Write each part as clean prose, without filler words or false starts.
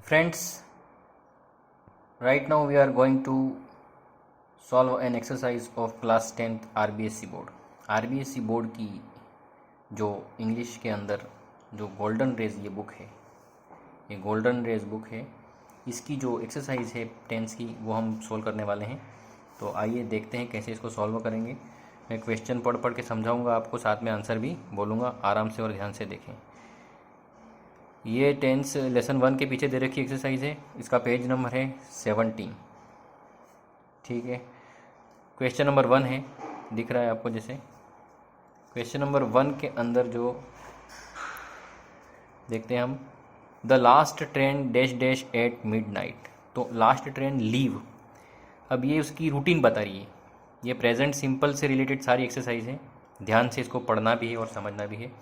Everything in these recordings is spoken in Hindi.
Friends, right now we are going to solve an exercise of class 10th RBSC board. RBSC board की जो इंग्लिश के अंदर जो गोल्डन रेज ये बुक है, ये गोल्डन रेज बुक है, इसकी जो एक्सरसाइज है टेंस की वो हम सोल्व करने वाले हैं। तो आइए देखते हैं कैसे इसको सॉल्व करेंगे। मैं क्वेश्चन पढ़ पढ़ के समझाऊंगा आपको, साथ में आंसर भी बोलूँगा। आराम से और ध्यान से देखें। ये टेंस लेसन 1 के पीछे दे रखी एक्सरसाइज है, इसका पेज नंबर है 17। ठीक है, क्वेश्चन नंबर 1 है, दिख रहा है आपको जैसे। क्वेश्चन नंबर 1 के अंदर जो देखते हैं हम, the last train dash dash at midnight. तो लास्ट ट्रेन लीव, अब ये उसकी रूटीन बता रही है। ये प्रेजेंट सिंपल से रिलेटेड सारी एक्सरसाइज है, ध्यान से इसको पढ़ना भी है और समझना भी है।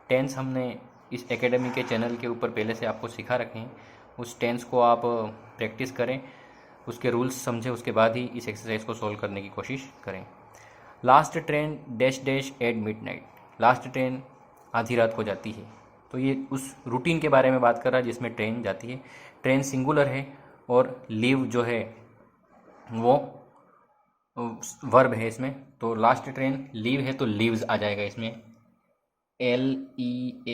टेंस हमने इस एकेडमी के चैनल के ऊपर पहले से आपको सिखा रखे हैं, उस टेंस को आप प्रैक्टिस करें, उसके रूल्स समझें, उसके बाद ही इस एक्सरसाइज को सोल्व करने की कोशिश करें। Last train dash dash at midnight, last train आधी रात को जाती है। तो ये उस रूटीन के बारे में बात कर रहा है जिसमें ट्रेन जाती है। ट्रेन सिंगुलर है और लीव जो है वो वर्ब है इसमें। तो लास्ट ट्रेन लीव है तो लीव्स आ जाएगा इसमें, LEAVES,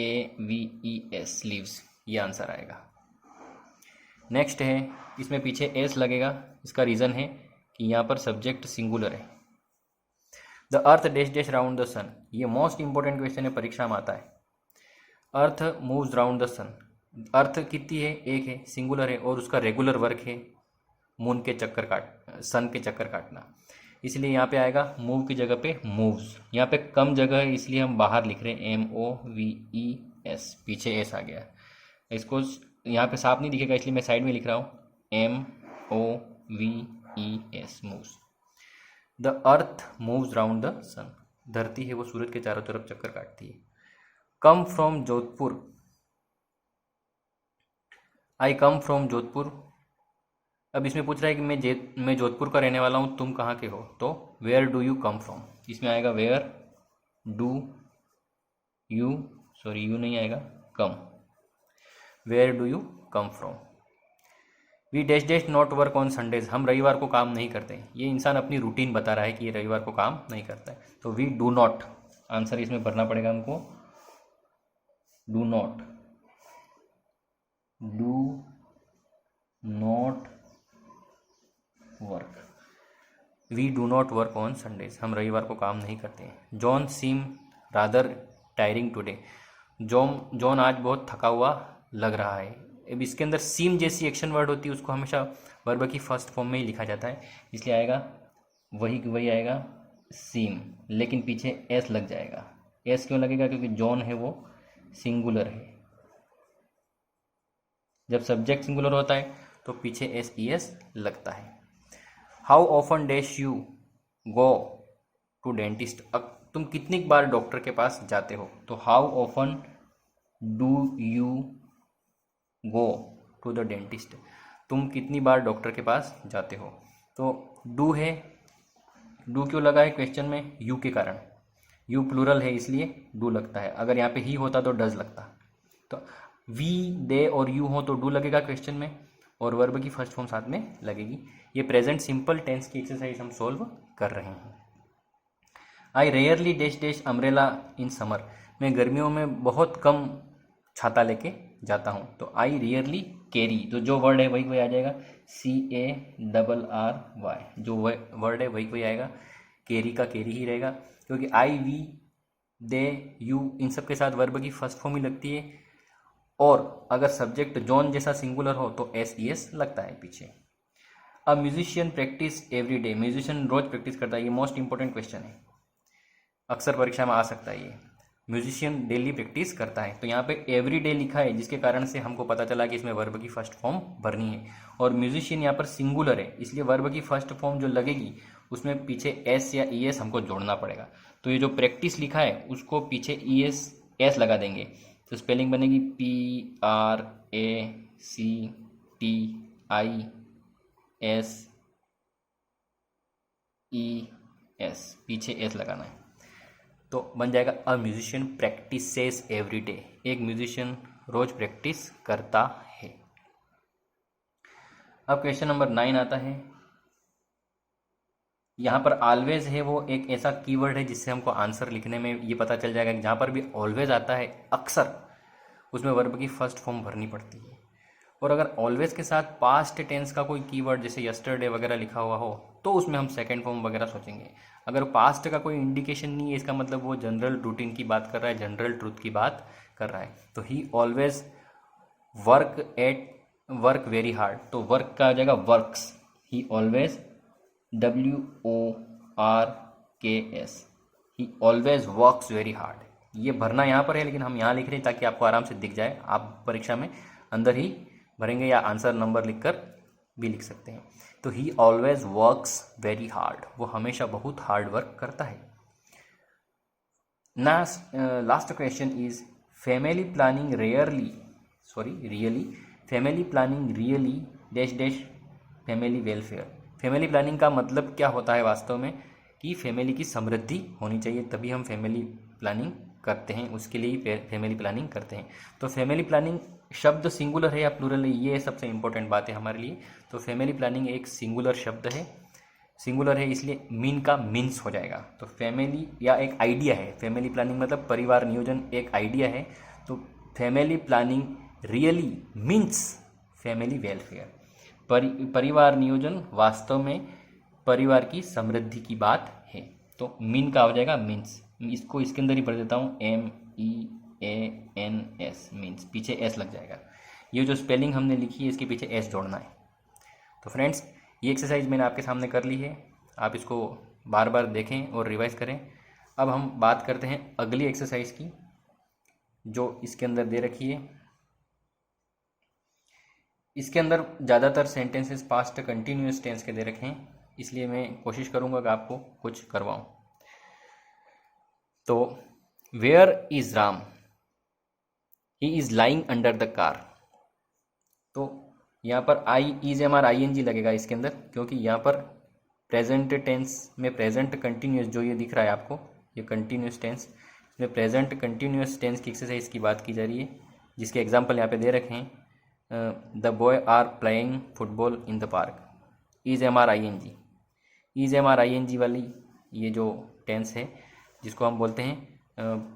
लीव्स, ये आंसर आएगा। नेक्स्ट है, इसमें पीछे एस लगेगा। इसका रीज़न है कि यहाँ पर सब्जेक्ट सिंगुलर है। The earth dash dash round the sun, ये मोस्ट इंपॉर्टेंट क्वेश्चन है, परीक्षा में आता है। Earth moves round the sun, earth कितनी है? एक है, सिंगुलर है और उसका रेगुलर वर्क है मून के चक्कर सन के चक्कर काटना, इसलिए यहाँ पे आएगा मूव की जगह पे मूव्स। यहाँ पे कम जगह है इसलिए हम बाहर लिख रहे हैं MOVES, पीछे एस आ गया। इसको यहाँ पे साफ नहीं दिखेगा इसलिए मैं साइड में लिख रहा हूँ MOVES, moves. The earth moves round the sun, धरती है वो सूरज के चारों तरफ चक्कर काटती है। Come from Jodhpur, I come from Jodhpur. अब इसमें पूछ रहा है कि मैं जोधपुर का रहने वाला हूँ, तुम कहाँ के हो? तो where do you come from, इसमें आएगा where do you, sorry you नहीं आएगा, come, where do you come from. We dash dash not work on Sundays, हम रविवार को काम नहीं करते। ये इंसान अपनी रूटीन बता रहा है कि ये रविवार को काम नहीं करता है। तो वी डू नॉट, आंसर इसमें भरना पड़ेगा हमको, do not work, we do not work on Sundays, हम रविवार को काम नहीं करते हैं। John seem rather tiring today, John आज बहुत थका हुआ लग रहा है। अब इसके अंदर सीम जैसी एक्शन वर्ड होती है उसको हमेशा वर्ब की फर्स्ट फॉर्म में ही लिखा जाता है, इसलिए आएगा वही आएगा सीम, लेकिन पीछे एस लग जाएगा। एस क्यों लगेगा? क्योंकि जॉन है वो सिंगुलर है। जब सब्जेक्ट सिंगुलर होता है तो पीछे SES लगता है। How often dash you go to dentist, अब तुम कितनी बार डॉक्टर के पास जाते हो? तो how often do you go to the dentist, तुम कितनी बार डॉक्टर के पास जाते हो? तो डू है, डू क्यों लगा है क्वेश्चन में? यू के कारण, यू प्लूरल है इसलिए डू लगता है। अगर यहाँ पे ही होता तो डज लगता। तो वी दे और यू हो तो डू लगेगा क्वेश्चन में, और वर्ब की फर्स्ट फॉर्म साथ में लगेगी। ये प्रेजेंट सिंपल टेंस की एक्सरसाइज हम सोल्व कर रहे हैं। आई rarely dash dash umbrella in summer, मैं गर्मियों में बहुत कम छाता लेके जाता हूँ। तो आई रेयरली कैरी, तो जो वर्ड है वही आ जाएगा, CARRY, जो वर्ड है वही आएगा, कैरी का कैरी ही रहेगा, क्योंकि आई वी दे यू इन सब के साथ वर्ब की फर्स्ट फॉर्म ही लगती है। और अगर सब्जेक्ट जॉन जैसा सिंगुलर हो तो SES लगता है पीछे। A musician practice every day, musician रोज प्रैक्टिस करता है। ये मोस्ट इंपॉर्टेंट क्वेश्चन है, अक्सर परीक्षा में आ सकता है। ये म्यूजिशियन डेली प्रैक्टिस करता है, तो यहाँ पे एवरी डे लिखा है जिसके कारण से हमको पता चला कि इसमें वर्ब की फर्स्ट फॉर्म भरनी है। और म्यूजिशियन यहाँ पर सिंगुलर है इसलिए वर्ब की फर्स्ट फॉर्म जो लगेगी उसमें पीछे S या ES हमको जोड़ना पड़ेगा। तो ये जो प्रैक्टिस लिखा है उसको पीछे S लगा देंगे, तो स्पेलिंग बनेगी PRACTISES, पीछे S लगाना है तो बन जाएगा a musician practices every day, एक म्यूजिशियन रोज प्रैक्टिस करता है। अब क्वेश्चन नंबर 9 आता है। यहाँ पर ऑलवेज है वो एक ऐसा कीवर्ड है जिससे हमको आंसर लिखने में ये पता चल जाएगा कि जहाँ पर भी ऑलवेज आता है अक्सर उसमें वर्ब की फर्स्ट फॉर्म भरनी पड़ती है। और अगर ऑलवेज के साथ पास्ट टेंस का कोई कीवर्ड जैसे यस्टरडे वगैरह लिखा हुआ हो तो उसमें हम सेकंड फॉर्म वगैरह सोचेंगे। अगर पास्ट का कोई इंडिकेशन नहीं है, इसका मतलब वो जनरल रूटीन की बात कर रहा है, जनरल ट्रूथ की बात कर रहा है। तो ही ऑलवेज वर्क वेरी हार्ड, तो वर्क का आ जाएगा वर्क्स। ही ऑलवेज WORKS, ही ऑलवेज वर्क्स वेरी हार्ड। ये भरना यहाँ पर है लेकिन हम यहाँ लिख रहे हैं ताकि आपको आराम से दिख जाए। आप परीक्षा में अंदर ही भरेंगे या आंसर नंबर लिखकर भी लिख सकते हैं। तो ही ऑलवेज वर्क्स वेरी हार्ड, वो हमेशा बहुत हार्ड वर्क करता है। Last question is family planning really family planning really dash dash family welfare. Family planning का मतलब क्या होता है वास्तव में कि फैमिली की समृद्धि होनी चाहिए, तभी हम फैमिली प्लानिंग करते हैं, उसके लिए ही फैमिली प्लानिंग करते हैं। तो फैमिली प्लानिंग शब्द सिंगुलर है या प्लूरल है, ये सबसे इंपॉर्टेंट बात है हमारे लिए। तो फैमिली प्लानिंग एक सिंगुलर शब्द है, सिंगुलर है इसलिए मीन का मीन्स हो जाएगा। तो फैमिली या एक आइडिया है, फैमिली प्लानिंग मतलब परिवार नियोजन एक आइडिया है। तो family planning really means family welfare. परिवार नियोजन वास्तव में परिवार की समृद्धि की बात है। तो मीन का हो जाएगा मीन्स। इसको इसके अंदर ही पढ़ देता हूँ, MEANS मीन्स, पीछे एस लग जाएगा। ये जो स्पेलिंग हमने लिखी है इसके पीछे एस जोड़ना है। तो फ्रेंड्स ये एक्सरसाइज मैंने आपके सामने कर ली है, आप इसको बार बार देखें और रिवाइज करें। अब हम बात करते हैं अगली एक्सरसाइज की जो इसके अंदर दे रखी है। इसके अंदर ज़्यादातर सेंटेंसेस पास्ट कंटिन्यूस टेंस के दे रखे हैं, इसलिए मैं कोशिश करूँगा कि आपको कुछ करवाऊँ। तो where is Ram, he is lying under the car. तो यहाँ पर ING लगेगा इसके अंदर, क्योंकि यहाँ पर प्रेजेंट टेंस में प्रेजेंट कंटिन्यूस जो ये दिख रहा है आपको, ये कंटिन्यूस टेंस, इसमें प्रेजेंट कंटिन्यूस टेंस की एक्सरसाइज की बात की जा रही है, जिसके एग्जाम्पल यहाँ पे दे रखे हैं। The boy are playing football in the park, is MRING वाली ये जो टेंस है जिसको हम बोलते हैं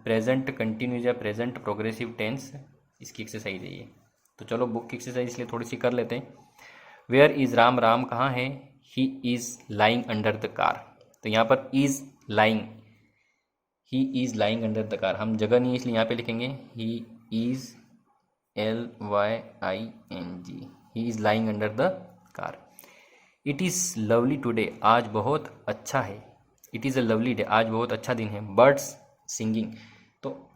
प्रेजेंट कंटिन्यूस या प्रेजेंट प्रोग्रेसिव टेंस, इसकी एक्सरसाइज है ये। तो चलो बुक की एक्सरसाइज इसलिए थोड़ी सी कर लेते हैं। वेयर इज राम, राम कहाँ है, ही is lying under the car. तो यहाँ पर is lying, he is lying under the car, हम जगह नहीं है इसलिए यहाँ पे लिखेंगे he is LYING, he is lying under the car. It is lovely today, आज बहुत अच्छा है, it is a lovely day, आज बहुत अच्छा दिन है। बर्ड्स सिंगिंग, तो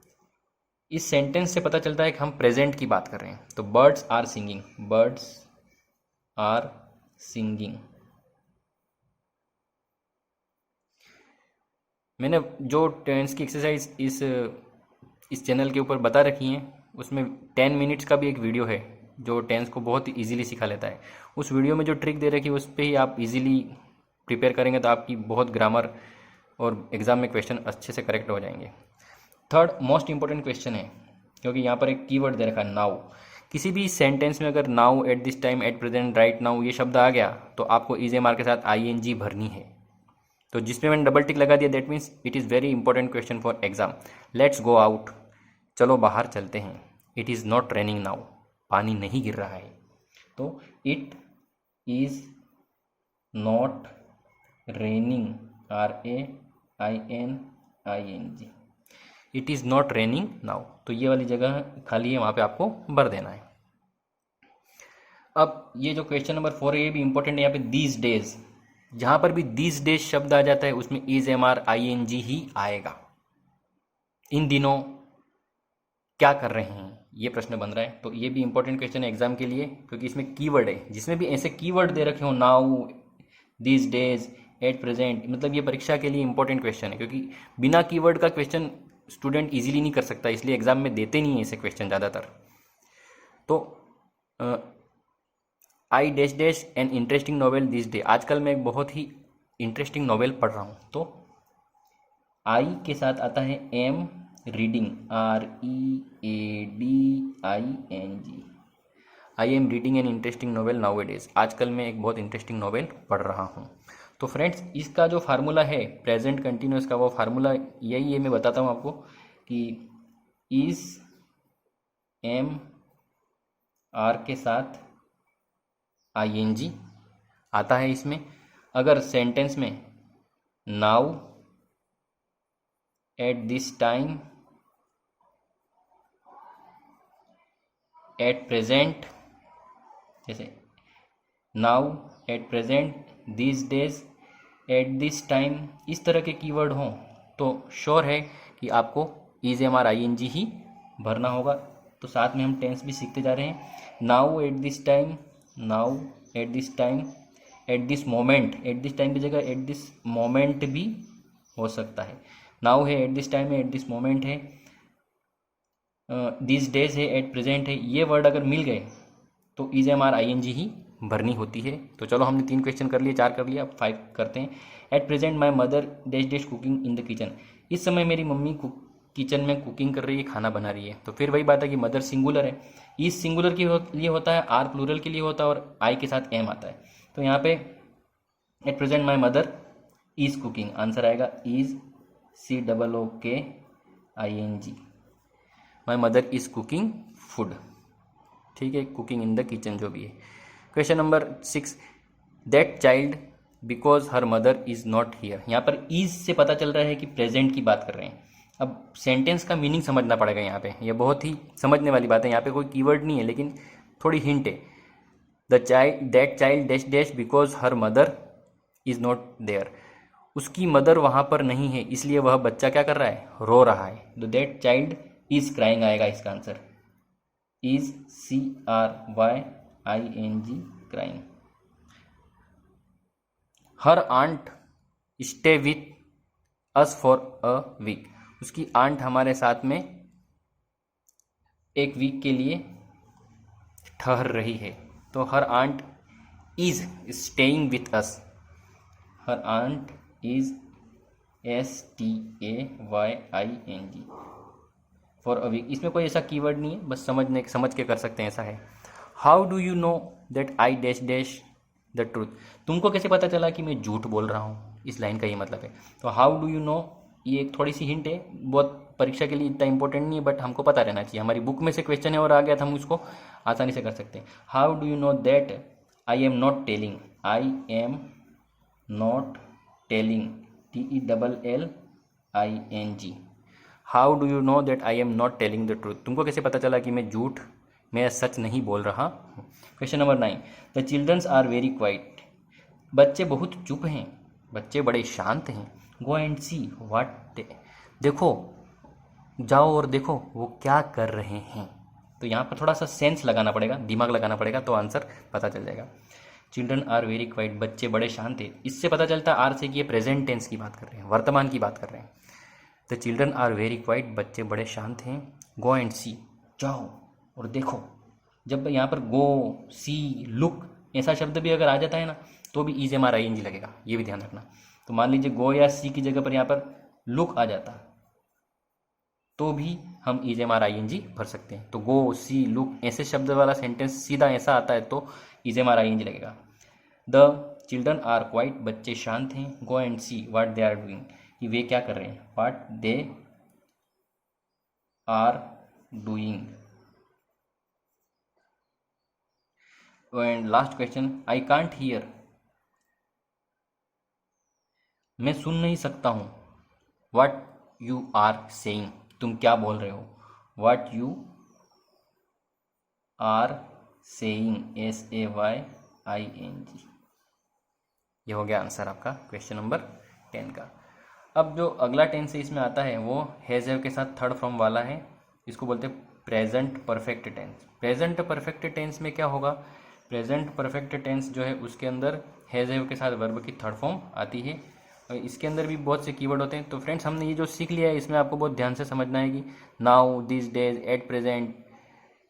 इस सेंटेंस से पता चलता है कि हम प्रेजेंट की बात कर रहे हैं। तो birds are singing, birds are singing. मैंने जो टेंस की एक्सरसाइज इस चैनल के ऊपर बता रखी हैं उसमें 10 मिनट्स का भी एक वीडियो है जो टेंस को बहुत ही ईजिली सिखा लेता है। उस वीडियो में जो ट्रिक दे रखी है उस पर ही आप इजीली प्रिपेयर करेंगे तो आपकी बहुत ग्रामर और एग्ज़ाम में क्वेश्चन अच्छे से करेक्ट हो जाएंगे। थर्ड मोस्ट इंपॉर्टेंट क्वेश्चन है, क्योंकि यहाँ पर एक कीवर्ड दे रखा है नाउ। किसी भी सेंटेंस में अगर now, at this time, at present, right now ये शब्द आ गया तो आपको ISMR के साथ ING भरनी है। तो जिसमें मैंने डबल टिक लगा दिया that means it is very important question for exam. Let's go out, चलो बाहर चलते हैं। It is not raining now, पानी नहीं गिर रहा है। तो it is not raining, RAINING, it is not raining now. तो ये वाली जगह खाली है, वहाँ पे आपको भर देना है। अब ये जो क्वेश्चन नंबर 4 है ये भी इंपॉर्टेंट है। यहाँ पे दीज डेज, जहाँ पर भी दीज डेज शब्द आ जाता है उसमें ISMR ही आएगा। इन दिनों क्या कर रहे हैं, ये प्रश्न बन रहा है। तो ये भी इंपॉर्टेंट क्वेश्चन है एग्जाम के लिए, क्योंकि इसमें कीवर्ड है। जिसमें भी ऐसे कीवर्ड दे रखे हो, now, these days, at present, मतलब ये परीक्षा के लिए इंपॉर्टेंट क्वेश्चन है, क्योंकि बिना कीवर्ड का क्वेश्चन स्टूडेंट इजीली नहीं कर सकता, इसलिए एग्जाम में देते नहीं है ऐसे क्वेश्चन ज़्यादातर। तो I dash dash N interesting novel this day, आजकल मैं एक बहुत ही इंटरेस्टिंग नॉवेल पढ़ रहा हूँ। तो आई के साथ आता है am, reading, READING। I am reading an interesting novel nowadays, आजकल मैं एक बहुत इंटरेस्टिंग नॉवेल पढ़ रहा हूँ। तो फ्रेंड्स इसका जो फार्मूला है प्रेजेंट कंटिन्यूस का, वो फार्मूला यही है, मैं बताता हूँ आपको कि इज एम आर के साथ आईएनजी आता है इसमें। अगर सेंटेंस में now at this time, at present, जैसे now, at present, this days, at this time, इस तरह के कीवर्ड हों तो श्योर है कि आपको is am are I N G ही भरना होगा। तो साथ में हम टेंस भी सीखते जा रहे हैं। Now at this time, now at this time, at this moment, eight this time की जगह एट दिस मोमेंट भी हो सकता है। नाउ है, एट दिस टाइम है, एट दिस मोमेंट है, दिस डेज है, एट प्रेजेंट है। ये वर्ड अगर मिल गए तो is am are I N G ही भरनी होती है। तो चलो हमने 3 क्वेश्चन कर लिए, 4 कर लिया, अब 5 करते हैं। Eight present my mother dash dash cooking in the kitchen, इस समय मेरी मम्मी किचन में कुकिंग कर रही है, खाना बना रही है। तो फिर वही बात है कि मदर सिंगुलर है, इज सिंगुलर के लिए होता है, आर प्लूरल के लिए होता है और आई के साथ एम आता है। तो यहाँ पे at present my mother is cooking, answer आएगा is COOKING, my mother is cooking food. ठीक है, कुकिंग इन द किचन जो भी है। Question number 6, that child because her mother is not here, यहाँ पर इज से पता चल रहा है कि प्रेजेंट की बात कर रहे हैं। अब सेंटेंस का मीनिंग समझना पड़ेगा यहाँ पे, ये बहुत ही समझने वाली बात है। यहाँ पे कोई कीवर्ड नहीं है लेकिन थोड़ी हिंट है। The child, that child dash dash because her mother is not there, उसकी मदर वहाँ पर नहीं है इसलिए वह बच्चा क्या कर रहा है, रो रहा है। तो दैट चाइल्ड इज क्राइंग आएगा इसका आंसर, is CRYING crying. Her aunt stay with us for a week, उसकी आंट हमारे साथ में एक वीक के लिए ठहर रही है। तो her aunt is staying with us, her aunt is STAYING for a week. इसमें कोई ऐसा कीवर्ड नहीं है, बस समझ के कर सकते हैं, ऐसा है। How do you know that I dash dash the truth, तुमको कैसे पता चला कि मैं झूठ बोल रहा हूँ, इस लाइन का ये मतलब है। तो हाउ डू यू नो, ये एक थोड़ी सी हिंट है, बहुत परीक्षा के लिए इतना इंपॉर्टेंट नहीं है बट हमको पता रहना चाहिए। हमारी बुक में से क्वेश्चन है और आ गया था, हम उसको आसानी से कर सकते हैं। How do you know that I am not telling, I am not telling, TELLING, how do you know that I am not telling the truth, तुमको कैसे पता चला कि मैं सच नहीं बोल रहा हूँ। Question number 9, the childrens are very quiet, बच्चे बहुत चुप हैं, बच्चे बड़े शांत हैं। गो एंड सी व्हाट, देखो, जाओ और देखो वो क्या कर रहे हैं। तो यहाँ पर थोड़ा सा सेंस लगाना पड़ेगा, दिमाग लगाना पड़ेगा, तो आंसर पता चल जाएगा। चिल्ड्रन आर वेरी क्वाइट, बच्चे बड़े शांत हैं, इससे पता चलता है आर से कि ये प्रेजेंट टेंस की बात कर रहे हैं, वर्तमान की बात कर रहे हैं। The children are very quiet, बच्चे बड़े शांत हैं। गो एंड सी, जाओ और देखो। जब यहाँ पर गो, सी, लुक ऐसा शब्द भी अगर आ जाता है ना तो भी is am are I N G लगेगा, ये भी ध्यान रखना। तो मान लीजिए गो या सी की जगह पर यहाँ पर लुक आ जाता तो भी हम is am are I N G भर सकते हैं। तो गो, सी, लुक ऐसे शब्द वाला सेंटेंस सीधा ऐसा आता है तो is am are I N G लगेगा। द चिल्ड्रन आर क्वाइट, बच्चे शांत हैं। Go and see what they are doing, कि वे क्या कर रहे हैं, what they are doing. And last question, I can't hear, मैं सुन नहीं सकता हूँ। व्हाट यू आर सेइंग, तुम क्या बोल रहे हो। What you are saying, SAYING। ये हो गया आंसर आपका क्वेश्चन नंबर 10 का। अब जो अगला टेंस इसमें आता है वो हैज हैव के साथ थर्ड फॉर्म वाला है, इसको बोलते हैं present perfect tense. Present perfect tense में क्या होगा, प्रेजेंट परफेक्ट टेंस जो है उसके अंदर हैज हैव के साथ वर्ब की थर्ड फॉर्म आती है। और इसके अंदर भी बहुत से कीवर्ड होते हैं। तो फ्रेंड्स हमने ये जो सीख लिया है इसमें आपको बहुत ध्यान से समझना है कि now, this days, at present,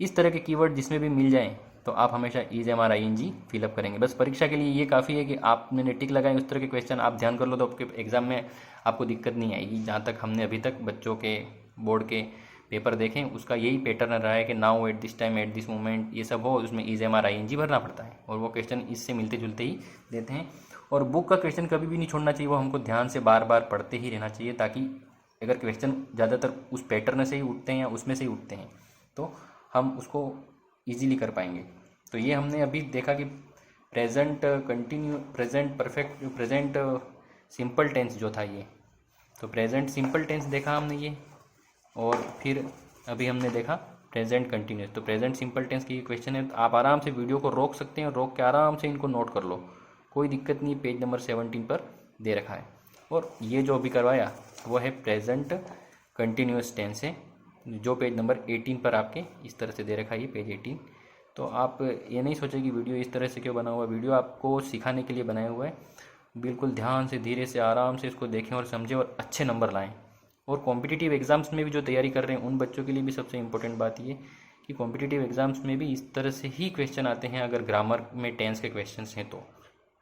इस तरह के कीवर्ड जिसमें भी मिल जाएं तो आप हमेशा is am are I N G fill up करेंगे। बस परीक्षा के लिए ये काफ़ी है कि आपने टिक लगाए उस तरह के क्वेश्चन आप ध्यान कर लो तो आपके एग्जाम में आपको दिक्कत नहीं आएगी। जहाँ तक हमने अभी तक बच्चों के बोर्ड के पेपर देखें उसका यही पैटर्न रहा है कि now at this time at this moment ये सब हो, उसमें is am are I N G भरना पड़ता है और वो क्वेश्चन इससे मिलते जुलते ही देते हैं। और बुक का क्वेश्चन कभी भी नहीं छोड़ना चाहिए, वो हमको ध्यान से बार बार पढ़ते ही रहना चाहिए, ताकि अगर क्वेश्चन ज़्यादातर उस पैटर्न से ही उठते हैं या उसमें से ही उठते हैं तो हम उसको ईजीली कर पाएंगे। तो ये हमने अभी देखा कि present continue, present perfect, present simple tense जो था ये, तो प्रेजेंट सिंपल टेंस देखा हमने ये, और फिर अभी हमने देखा प्रेजेंट कंटिन्यूस। तो प्रेजेंट सिंपल टेंस की क्वेश्चन है, तो आप आराम से वीडियो को रोक सकते हैं, रोक के आराम से इनको नोट कर लो, कोई दिक्कत नहीं। पेज नंबर 17 पर दे रखा है। और ये जो अभी करवाया वो है प्रेजेंट कंटिन्यूस टेंस है, जो पेज नंबर 18 पर आपके इस तरह से दे रखा है, ये पेज 18। तो आप ये नहीं सोचें कि वीडियो इस तरह से क्यों बना हुआ है, वीडियो आपको सिखाने के लिए बनाया हुआ है। बिल्कुल ध्यान से, धीरे से, आराम से इसको देखें और समझें और अच्छे नंबर लाएं। और कॉम्पिटिटिव एग्ज़ाम्स में भी जो तैयारी कर रहे हैं उन बच्चों के लिए भी सबसे इम्पोर्टेंट बात ये कि कॉम्पिटिटिव एग्ज़ाम्स में भी इस तरह से ही क्वेश्चन आते हैं। अगर ग्रामर में टेंस के क्वेश्चंस हैं तो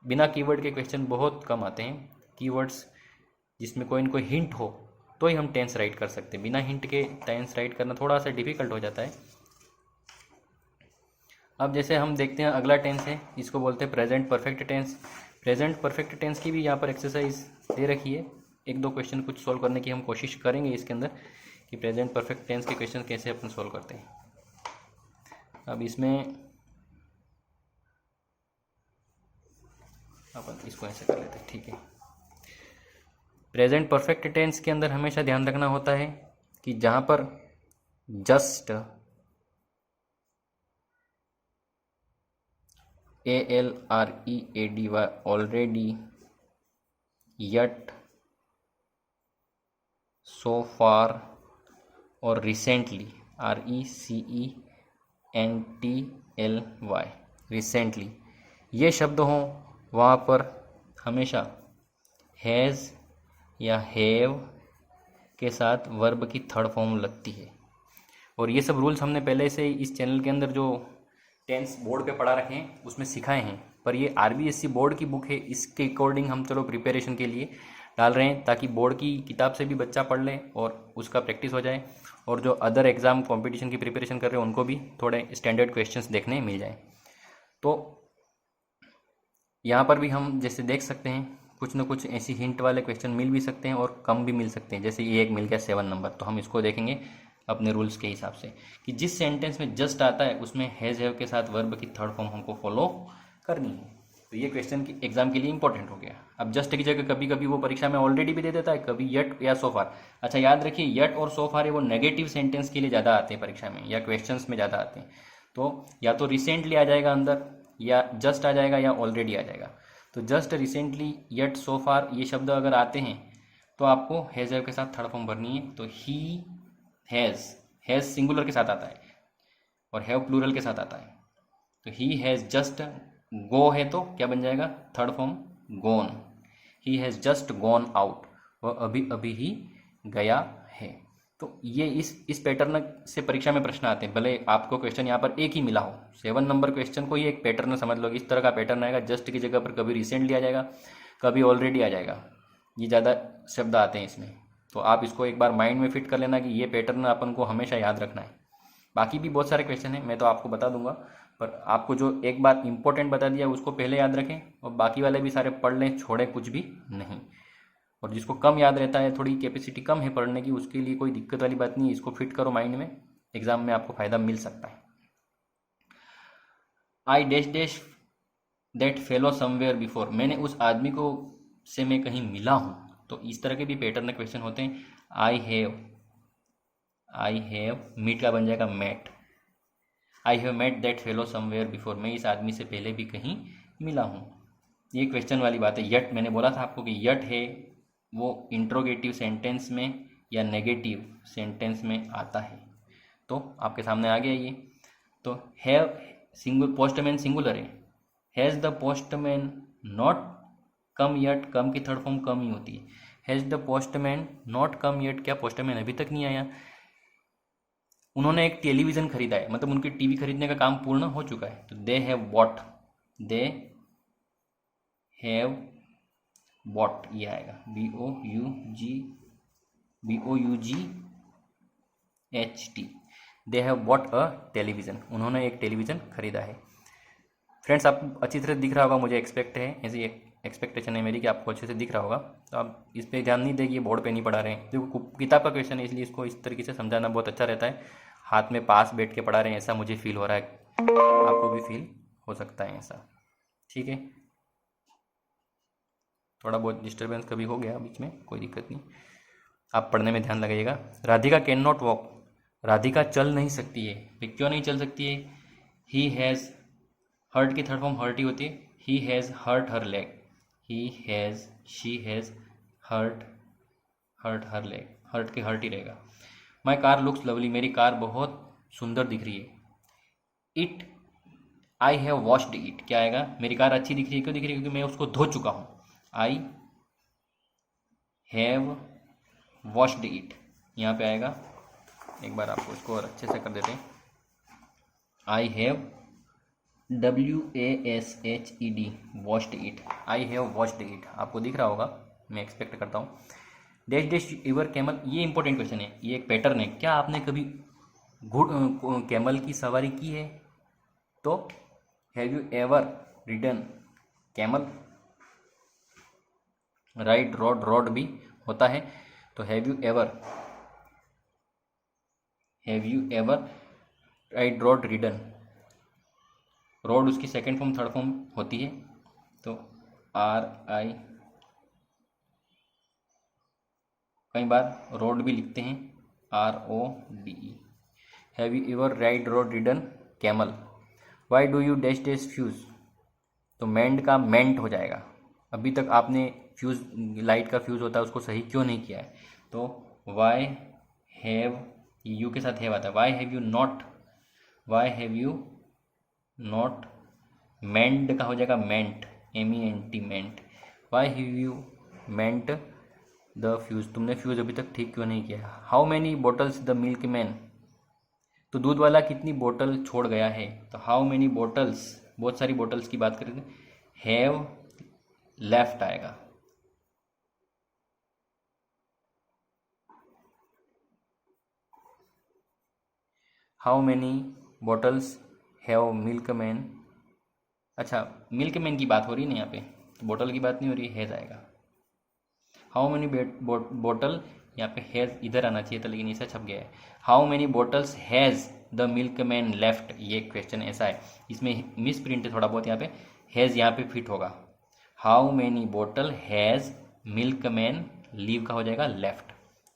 बिना कीवर्ड के क्वेश्चन बहुत कम आते हैं। कीवर्ड्स जिसमें कोई न कोई हिंट हो तो ही हम टेंस राइट कर सकते हैं, बिना हिंट के टेंस राइट करना थोड़ा सा डिफिकल्ट हो जाता है। अब जैसे हम देखते हैं अगला टेंस है, इसको बोलते हैं present perfect tense. Present perfect tense की भी यहाँ पर एक्सरसाइज दे रखी है, एक दो क्वेश्चन कुछ सॉल्व करने की हम कोशिश करेंगे इसके अंदर कि प्रेजेंट परफेक्ट टेंस के क्वेश्चन कैसे अपन सॉल्व करते हैं। अब इसमें अपन इसको ऐसे कर लेते हैं, ठीक है। प्रेजेंट परफेक्ट टेंस के अंदर हमेशा ध्यान रखना होता है कि जहाँ पर जस्ट, ALREADY, ऑलरेडी, यट, सो फार और रिसेंटली, RECENTLY, रिसेंटली, ये शब्द हों वहाँ पर हमेशा हैज़ या हैव के साथ वर्ब की थर्ड फॉर्म लगती है। और ये सब रूल्स हमने पहले से इस चैनल के अंदर जो टेंस बोर्ड पे पढ़ा रखे हैं उसमें सिखाए हैं, पर ये RBSC बोर्ड की बुक है, इसके अकॉर्डिंग हम चलो प्रिपरेशन के लिए डाल रहे हैं, ताकि बोर्ड की किताब से भी बच्चा पढ़ ले और उसका प्रैक्टिस हो जाए, और जो अदर एग्ज़ाम कंपटीशन की प्रिपरेशन कर रहे हैं उनको भी थोड़े स्टैंडर्ड क्वेश्चंस देखने मिल जाए। तो यहाँ पर भी हम जैसे देख सकते हैं कुछ न कुछ ऐसी हिंट वाले क्वेश्चन मिल भी सकते हैं और कम भी मिल सकते हैं। जैसे ये एक मिल गया 7 नंबर, तो हम इसको देखेंगे अपने रूल्स के हिसाब से कि जिस सेंटेंस में जस्ट आता है उसमें हैज़ हैव के साथ वर्ब की थर्ड फॉर्म हमको फॉलो करनी है। तो ये क्वेश्चन की एग्जाम के लिए इंपॉर्टेंट हो गया। अब जस्ट की जगह कभी कभी वो परीक्षा में ऑलरेडी भी दे देता है, कभी यट या सो फार। अच्छा याद रखिए, यट और सो फार है वो नेगेटिव सेंटेंस के लिए ज़्यादा आते हैं परीक्षा में या क्वेश्चंस में ज़्यादा आते हैं। तो या तो रिसेंटली आ जाएगा अंदर, या जस्ट आ जाएगा, या ऑलरेडी आ जाएगा। तो जस्ट, रिसेंटली, यट, सो फार ये शब्द अगर आते हैं तो आपको हैज़ हैव के साथ थर्ड फॉर्म भरनी है। तो ही हैज़, हैज़ सिंगुलर के साथ आता है और हैव प्लूरल के साथ आता है। तो ही हैज़ जस्ट, गो है तो क्या बन जाएगा third form, gone. He has just gone out, वह अभी अभी ही गया है। तो ये इस पैटर्न से परीक्षा में प्रश्न आते हैं, भले आपको क्वेश्चन यहाँ पर एक ही मिला हो। 7 नंबर क्वेश्चन को ही एक पैटर्न समझ लो, इस तरह का पैटर्न आएगा। जस्ट की जगह पर कभी रिसेंटली आ जाएगा, कभी ऑलरेडी आ जाएगा, ये ज़्यादा शब्द आते हैं इसमें। तो आप इसको एक बार माइंड में फिट कर लेना कि ये पैटर्न अपन को हमेशा याद रखना है। बाकी भी बहुत सारे क्वेश्चन हैं, मैं तो आपको बता दूंगा, पर आपको जो एक बात इंपॉर्टेंट बता दिया उसको पहले याद रखें, और बाकी वाले भी सारे पढ़ लें, छोड़े कुछ भी नहीं। और जिसको कम याद रहता है, थोड़ी कैपेसिटी कम है पढ़ने की, उसके लिए कोई दिक्कत वाली बात नहीं है, इसको फिट करो माइंड में, एग्जाम में आपको फायदा मिल सकता है। I dash dash that fellow somewhere before, मैंने उस आदमी को से मैं कहीं मिला हूँ। तो इस तरह के भी पैटर्न क्वेश्चन होते हैं। आई हैव, मीट का बन जाएगा met. I have met that fellow somewhere before, मैं इस आदमी से पहले भी कहीं मिला हूँ। ये क्वेश्चन वाली बात है। यट, मैंने बोला था आपको कि यट है वो इंट्रोगेटिव सेंटेंस में या नेगेटिव सेंटेंस में आता है। तो आपके सामने आ गया ये। तो हैव सिंगुलर, पोस्टमैन सिंगुलर है। Has the postman not come yet, come की थर्ड फॉर्म कम ही होती है। Has the postman not come yet, क्या पोस्टमैन अभी तक नहीं आया। उन्होंने एक टेलीविज़न खरीदा है, मतलब उनकी टीवी खरीदने का काम पूर्ण हो चुका है। तो they have bought, they have bought, ये आएगा BOUG HT, they have bought a television, उन्होंने एक टेलीविज़न खरीदा है। फ्रेंड्स, आप अच्छी तरह दिख रहा होगा, मुझे एक्सपेक्ट है, ऐसी एक एक्सपेक्टेशन है मेरी कि आपको अच्छे से दिख रहा होगा। तो आप इस पर ध्यान नहीं देंगे, बोर्ड पे नहीं पढ़ा रहे हैं, देखो किताब का क्वेश्चन है, इसलिए इसको इस तरीके से समझाना बहुत अच्छा रहता है। हाथ में पास बैठ के पढ़ा रहे हैं ऐसा मुझे फील हो रहा है, आपको भी फील हो सकता है ऐसा, ठीक है। थोड़ा बहुत डिस्टर्बेंस कभी हो गया बीच में, कोई दिक्कत नहीं, आप पढ़ने में ध्यान लगाइएगा। Radhika can not walk, Radhika चल नहीं सकती है, वे क्यों नहीं चल सकती है? ही हैज़, हर्ट की थर्ड फॉर्म हर्ट ही होती है, he has hurt her leg, he has, she has hurt, hurt her leg, hurt के हर्ट ही रहेगा। माई कार लुक्स लवली, मेरी कार बहुत सुंदर दिख रही है। It, I have washed it, क्या आएगा? मेरी कार अच्छी दिख रही है, क्यों दिख रही है? क्योंकि मैं उसको धो चुका हूँ। आई हैव वॉश्ड इट, यहाँ पे आएगा। एक बार आपको इसको और अच्छे से कर देते हैं। I have WASHED, washed it, I have washed it, आपको दिख रहा होगा, मैं एक्सपेक्ट करता हूँ। डैश डैश यूवर कैमल, ये इंपॉर्टेंट क्वेश्चन है, ये एक पैटर्न है। क्या आपने कभी कैमल की सवारी की है? तो have you ever ridden camel? Ride road, road भी होता है, तो have you ever ride road ridden, road उसकी सेकंड फॉर्म थर्ड फॉर्म होती है, तो RI, कई बार रोड भी लिखते हैं, RODE। Have you ever ride road ridden camel? Why do you dash dash fuse, तो मेंड का मेंट हो जाएगा। अभी तक आपने फ्यूज़, लाइट का फ्यूज़ होता है, उसको सही क्यों नहीं किया है? तो वाई हैव, यू के साथ हैव आता है, why have you not, why have you not mend का हो जाएगा meant, MENT meant. Why have you meant the fuse, तुमने फ्यूज़ अभी तक ठीक क्यों नहीं किया? How many bottles the milkman, तो दूध वाला कितनी बोतल छोड़ गया है? तो हाउ मैनी बॉटल्स, बहुत सारी बोतल्स की बात करें, हैव लेफ्ट आएगा। How many bottles have milk man, अच्छा मिल्क मैन की बात हो रही है ना यहाँ पे, तो बोतल की बात नहीं हो रही, हैज़ आएगा। हाउ मैनी बॉटल, यहाँ पे हैज़ इधर आना चाहिए था, लेकिन ऐसा छप गया है। How many bottles has the milk man left, ये क्वेश्चन ऐसा है, इसमें मिस प्रिंट है थोड़ा बहुत, यहाँ पे हैज़ यहाँ पे फिट होगा। How many bottle has milk man, leave का हो जाएगा लेफ्ट।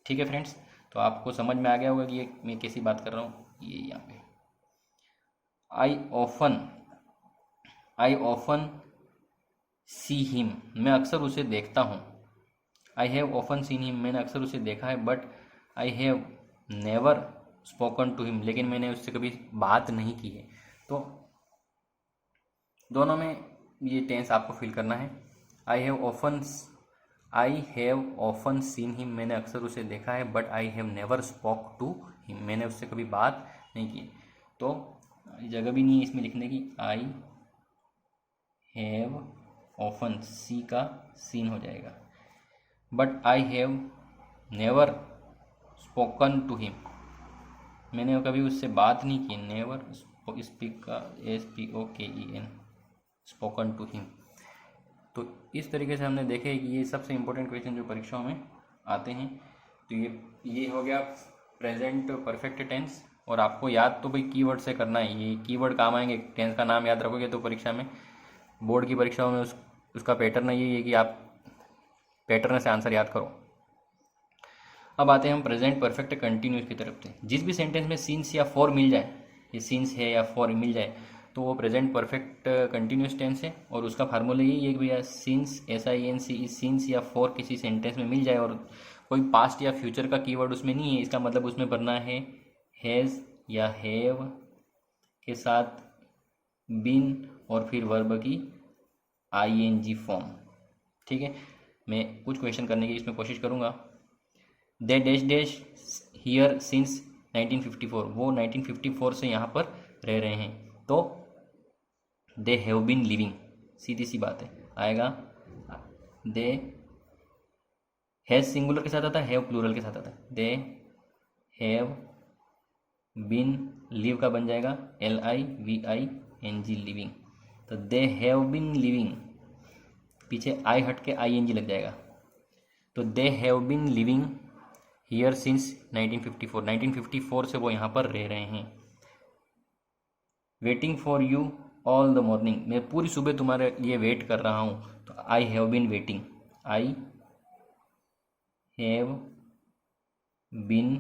ठीक है फ्रेंड्स, तो आपको समझ में आ गया होगा कि ये मैं कैसी बात कर रहा हूँ। ये यहाँ पे आई ऑफन सी हिम, मैं अक्सर उसे देखता हूँ। I have often seen him, मैंने अक्सर उसे देखा है, but I have never spoken to him, लेकिन मैंने उससे कभी बात नहीं की है। तो दोनों में ये टेंस आपको फिल करना है। I have often seen him, मैंने अक्सर उसे देखा है, but I have never spoke to him, मैंने उससे कभी बात नहीं की। तो जगह भी नहीं है इसमें लिखने की। आई हैव ऑफन, सी का सीन हो जाएगा, but I have never spoken to him, मैंने कभी उससे बात नहीं की। नेवर स्पीक का SPOKEN, स्पोकन टू हिम। तो इस तरीके से हमने देखे कि ये सबसे इम्पोर्टेंट क्वेश्चन जो परीक्षाओं में आते हैं। तो ये हो गया प्रेजेंट परफेक्ट टेंस, और आपको याद तो भाई कीवर्ड से करना है, ये कीवर्ड काम आएंगे। टेंस का नाम याद रखोगे तो परीक्षा में, बोर्ड की परीक्षाओं में उसका पैटर्न यही है कि आप पैटर्न से आंसर याद करो। अब आते हैं हम प्रेजेंट परफेक्ट कंटिन्यूस की तरफ से। जिस भी सेंटेंस में सीन्स या फॉर मिल जाए, ये सीन्स है या फॉर मिल जाए, तो वो प्रेजेंट परफेक्ट कंटिन्यूस टेंस है। और उसका फार्मूला यही है कि भैया सीन्स, SINC, सीन्स या फॉर किसी सेंटेंस में मिल जाए और कोई पास्ट या फ्यूचर का कीवर्ड उसमें नहीं है, इसका मतलब उसमें भरना है हैज़ या हैव के साथ बीन और फिर वर्ब की ING फॉर्म। ठीक है, मैं कुछ क्वेश्चन करने की इसमें कोशिश करूँगा। They dash dash here since 1954, वो 1954 से यहाँ पर रह रहे हैं, तो दे हैव बीन लिविंग, सीधी सी बात है, आएगा। दे हैज़ सिंगुलर के साथ आता है, हैव प्लूरल के साथ आता है। दे हैव बीन, लिव का बन जाएगा LIVING, लिविंग। तो दे हैव बीन लिविंग, पीछे आई हट के ING लग जाएगा। तो they have been living here since 1954, 1954 से वो यहाँ पर रह रहे हैं। Waiting for you all the morning, मैं पूरी सुबह तुम्हारे लिए वेट कर रहा हूँ। तो I have been waiting, I have been,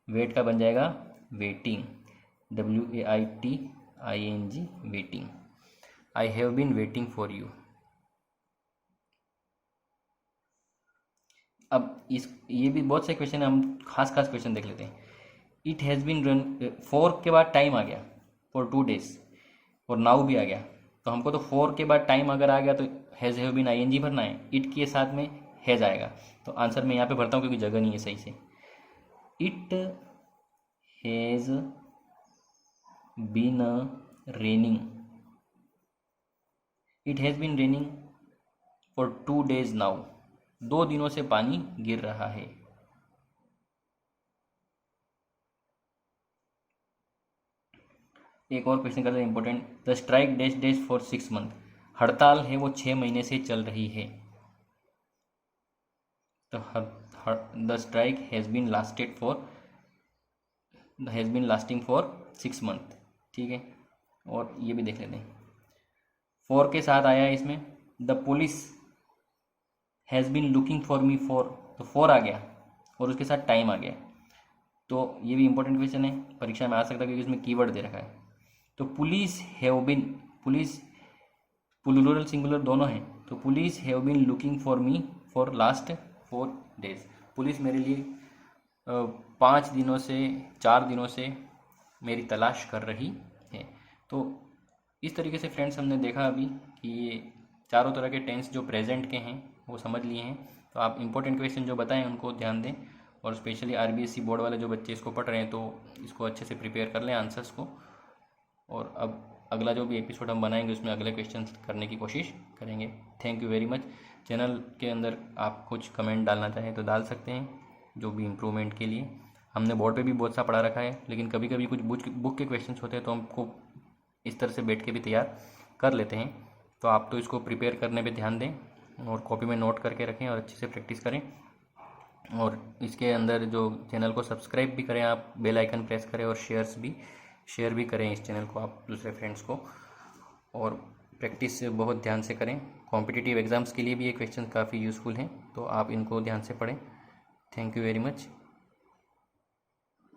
wait का बन जाएगा waiting, WAITING, waiting. I have been waiting for you. अब ये भी बहुत से क्वेश्चन है, हम खास क्वेश्चन देख लेते हैं। It has been run, for के बाद टाइम आ गया, फॉर 2 days, और नाउ भी आ गया। तो हमको तो फॉर के बाद टाइम अगर आ गया तो हैज़ हैव बीन ING भरना है, इट के साथ में हैज़ आएगा। तो आंसर मैं यहाँ पे भरता हूँ क्योंकि जगह नहीं है सही से। It has been raining, it has been raining for 2 days now, 2 दिनों से पानी गिर रहा है। एक और क्वेश्चन करते हैं important. The strike dash dash for 6 months, हड़ताल है वो 6 महीने से चल रही है। तो the strike has been lasting for 6 months, ठीक है। और ये भी देख लेते हैं, फॉर के साथ आया है इसमें। The police has been looking for me for, तो फॉर आ गया और उसके साथ टाइम आ गया। तो ये भी इंपॉर्टेंट क्वेश्चन है, परीक्षा में आ सकता है क्योंकि इसमें कीवर्ड दे रखा है। तो police have been, police plural singular दोनों हैं, तो police have been looking for me for last 4 days, police मेरे लिए 4 दिनों से मेरी तलाश कर रही है। तो इस तरीके से फ्रेंड्स हमने देखा अभी कि ये चारों तरह के टेंस जो प्रेजेंट के हैं वो समझ लिए हैं। तो आप इंपॉर्टेंट क्वेश्चन जो बताएं उनको ध्यान दें, और स्पेशली RBSC बोर्ड वाले जो बच्चे इसको पढ़ रहे हैं तो इसको अच्छे से प्रिपेयर कर लें आंसर्स को। और अब अगला जो भी एपिसोड हम बनाएंगे उसमें अगले क्वेश्चन करने की कोशिश करेंगे। Thank you very much. Channel के अंदर आप कुछ कमेंट डालना चाहें तो डाल सकते हैं, जो भी इम्प्रूवमेंट के लिए। हमने बोर्ड पे भी बहुत सा पढ़ा रखा है, लेकिन कभी कभी कुछ बुक के क्वेश्चंस होते हैं तो हमको इस तरह से बैठ के भी तैयार कर लेते हैं। तो आप तो इसको प्रिपेयर करने पे ध्यान दें और कॉपी में नोट करके रखें और अच्छे से प्रैक्टिस करें। और इसके अंदर जो चैनल को सब्सक्राइब भी करें आप, बेल आइकन प्रेस करें, और शेयर भी करें इस चैनल को आप दूसरे फ्रेंड्स को। और प्रैक्टिस बहुत ध्यान से करें, कॉम्पिटिटिव एग्ज़ाम्स के लिए भी ये क्वेश्चन काफ़ी यूज़फुल हैं, तो आप इनको ध्यान से पढ़ें। Thank you very much.